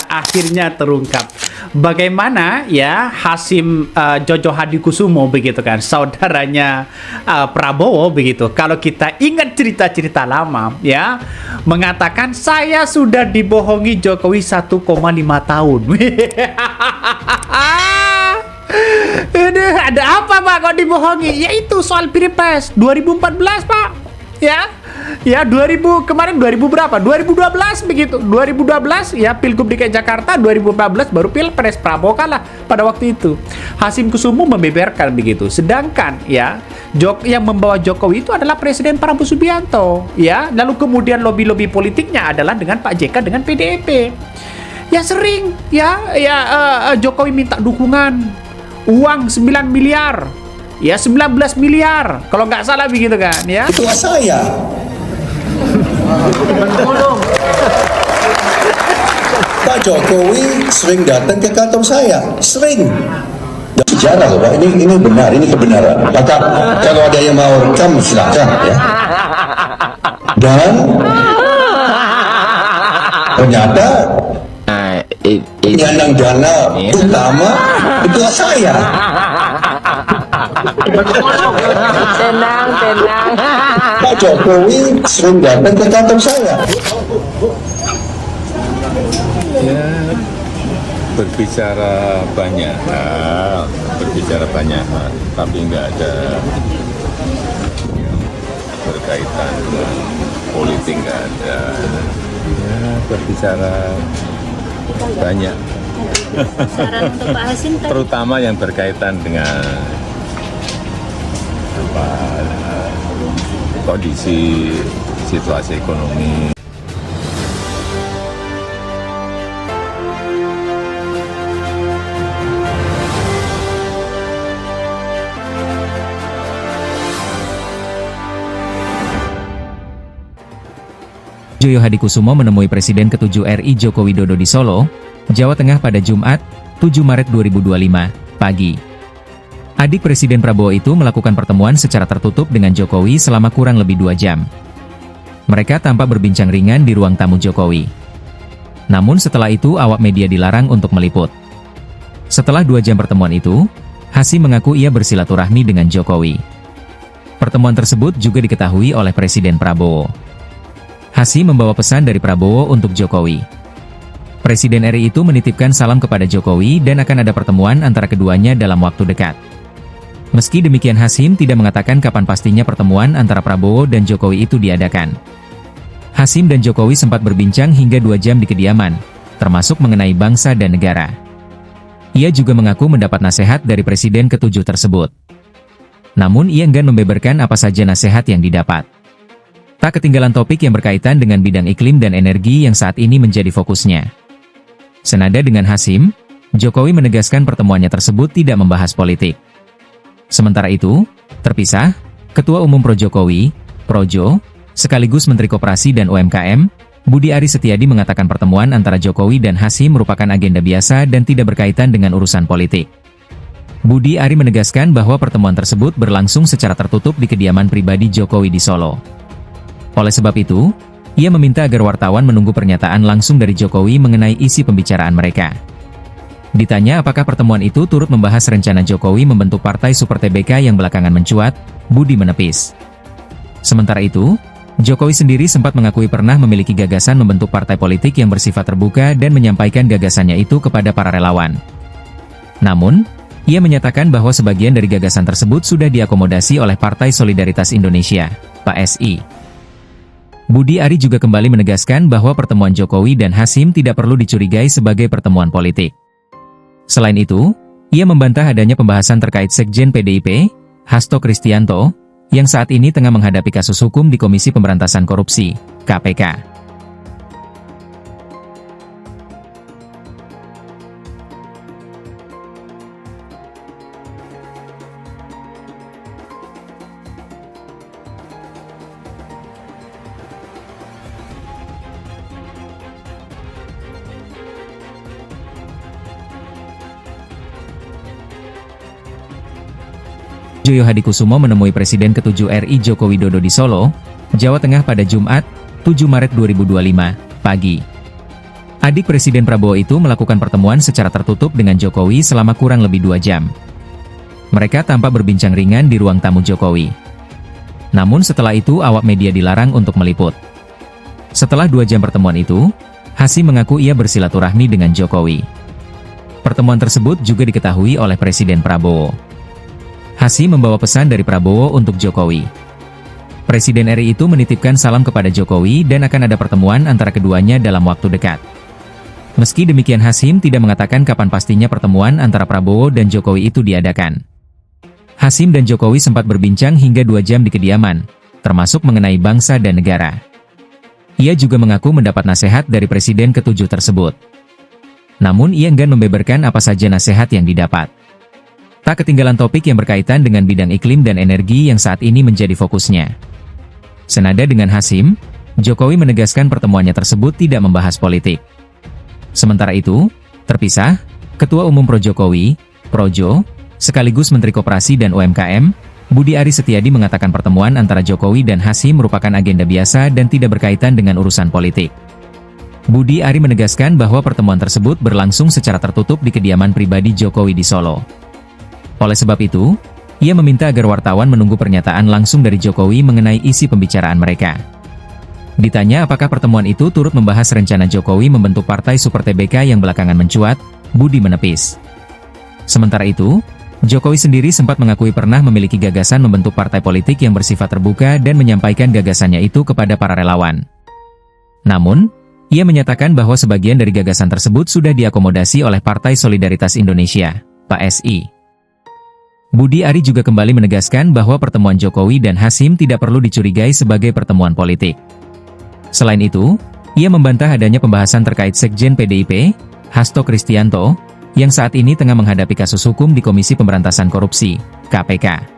akhirnya terungkap. Bagaimana ya Hasyim Jojo Hadikusumo begitu kan, saudaranya Prabowo begitu. Kalau kita ingat cerita-cerita lama ya, mengatakan saya sudah dibohongi Jokowi 1,5 tahun. Ini ada apa Pak kok dibohongi? Yaitu soal Pilpres 2014 Pak. Ya 2000 kemarin 2000 berapa? 2012 begitu. 2012 ya Pilgub DKI Jakarta, 2014 baru Pilpres, Prabowo kalah pada waktu itu. Hasyim Kusumo membeberkan begitu. Sedangkan ya yang membawa Jokowi itu adalah Presiden Prabowo Subianto ya. Lalu kemudian lobby-lobby politiknya adalah dengan Pak JK dengan PDIP. Ya sering Jokowi minta dukungan uang 9 miliar. Ya 19 miliar kalau nggak salah begitu kan ya. Itu saya. Pak Jokowi sering datang ke kantor saya, sering. Sejarah loh Pak, ini benar, ini kebenaran. Maka kalau ada yang mau rekam silakan ya. Dan ternyata penyandang dana utama itu saya. Tenang. Pak Jokowi sering datang ke kantor saya. Ya, berbicara banyak hal, tapi nggak ada yang berkaitan dengan politik, nggak ada. Ya, berbicara banyak. Saran untuk Pak Hasyim tadi. Terutama yang berkaitan dengan kondisi situasi ekonomi. Joyo Hadikusumo menemui Presiden ke-7 RI Joko Widodo di Solo, Jawa Tengah pada Jumat, 7 Maret 2025, pagi. Adik Presiden Prabowo itu melakukan pertemuan secara tertutup dengan Jokowi selama kurang lebih 2 jam. Mereka tampak berbincang ringan di ruang tamu Jokowi. Namun setelah itu awak media dilarang untuk meliput. Setelah 2 jam pertemuan itu, Hasyim mengaku ia bersilaturahmi dengan Jokowi. Pertemuan tersebut juga diketahui oleh Presiden Prabowo. Hasyim membawa pesan dari Prabowo untuk Jokowi. Presiden RI itu menitipkan salam kepada Jokowi dan akan ada pertemuan antara keduanya dalam waktu dekat. Meski demikian Hasyim tidak mengatakan kapan pastinya pertemuan antara Prabowo dan Jokowi itu diadakan. Hasyim dan Jokowi sempat berbincang hingga 2 jam di kediaman, termasuk mengenai bangsa dan negara. Ia juga mengaku mendapat nasihat dari Presiden ke-7 tersebut. Namun ia enggan membeberkan apa saja nasihat yang didapat. Tak ketinggalan topik yang berkaitan dengan bidang iklim dan energi yang saat ini menjadi fokusnya. Senada dengan Hasyim, Jokowi menegaskan pertemuannya tersebut tidak membahas politik. Sementara itu, terpisah, Ketua Umum Pro Jokowi, Projo, sekaligus Menteri Koperasi dan UMKM, Budi Aris Setiadi mengatakan pertemuan antara Jokowi dan Hasyim merupakan agenda biasa dan tidak berkaitan dengan urusan politik. Budi Ari menegaskan bahwa pertemuan tersebut berlangsung secara tertutup di kediaman pribadi Jokowi di Solo. Oleh sebab itu, ia meminta agar wartawan menunggu pernyataan langsung dari Jokowi mengenai isi pembicaraan mereka. Ditanya apakah pertemuan itu turut membahas rencana Jokowi membentuk partai Super TBK yang belakangan mencuat, Budi menepis. Sementara itu, Jokowi sendiri sempat mengakui pernah memiliki gagasan membentuk partai politik yang bersifat terbuka dan menyampaikan gagasannya itu kepada para relawan. Namun, ia menyatakan bahwa sebagian dari gagasan tersebut sudah diakomodasi oleh Partai Solidaritas Indonesia, PSI. Budi Ari juga kembali menegaskan bahwa pertemuan Jokowi dan Hasyim tidak perlu dicurigai sebagai pertemuan politik. Selain itu, ia membantah adanya pembahasan terkait Sekjen PDIP, Hasto Kristianto, yang saat ini tengah menghadapi kasus hukum di Komisi Pemberantasan Korupsi, KPK. Joyo Hadikusumo menemui Presiden ke-7 RI Joko Widodo di Solo, Jawa Tengah pada Jumat, 7 Maret 2025, pagi. Adik Presiden Prabowo itu melakukan pertemuan secara tertutup dengan Jokowi selama kurang lebih 2 jam. Mereka tampak berbincang ringan di ruang tamu Jokowi. Namun setelah itu awak media dilarang untuk meliput. Setelah 2 jam pertemuan itu, Hasyim mengaku ia bersilaturahmi dengan Jokowi. Pertemuan tersebut juga diketahui oleh Presiden Prabowo. Hasyim membawa pesan dari Prabowo untuk Jokowi. Presiden RI itu menitipkan salam kepada Jokowi dan akan ada pertemuan antara keduanya dalam waktu dekat. Meski demikian, Hasyim tidak mengatakan kapan pastinya pertemuan antara Prabowo dan Jokowi itu diadakan. Hasyim dan Jokowi sempat berbincang hingga 2 jam di kediaman, termasuk mengenai bangsa dan negara. Ia juga mengaku mendapat nasihat dari Presiden ke-7 tersebut. Namun ia enggan membeberkan apa saja nasihat yang didapat. Tak ketinggalan topik yang berkaitan dengan bidang iklim dan energi yang saat ini menjadi fokusnya. Senada dengan Hasyim, Jokowi menegaskan pertemuannya tersebut tidak membahas politik. Sementara itu, terpisah, Ketua Umum Pro Jokowi, Projo, sekaligus Menteri Koperasi dan UMKM, Budi Aris Setiadi mengatakan pertemuan antara Jokowi dan Hasyim merupakan agenda biasa dan tidak berkaitan dengan urusan politik. Budi Ari menegaskan bahwa pertemuan tersebut berlangsung secara tertutup di kediaman pribadi Jokowi di Solo. Oleh sebab itu, ia meminta agar wartawan menunggu pernyataan langsung dari Jokowi mengenai isi pembicaraan mereka. Ditanya apakah pertemuan itu turut membahas rencana Jokowi membentuk partai Super TBK yang belakangan mencuat, Budi menepis. Sementara itu, Jokowi sendiri sempat mengakui pernah memiliki gagasan membentuk partai politik yang bersifat terbuka dan menyampaikan gagasannya itu kepada para relawan. Namun, ia menyatakan bahwa sebagian dari gagasan tersebut sudah diakomodasi oleh Partai Solidaritas Indonesia, PSI. Budi Ari juga kembali menegaskan bahwa pertemuan Jokowi dan Hasyim tidak perlu dicurigai sebagai pertemuan politik. Selain itu, ia membantah adanya pembahasan terkait Sekjen PDIP, Hasto Kristianto, yang saat ini tengah menghadapi kasus hukum di Komisi Pemberantasan Korupsi, KPK.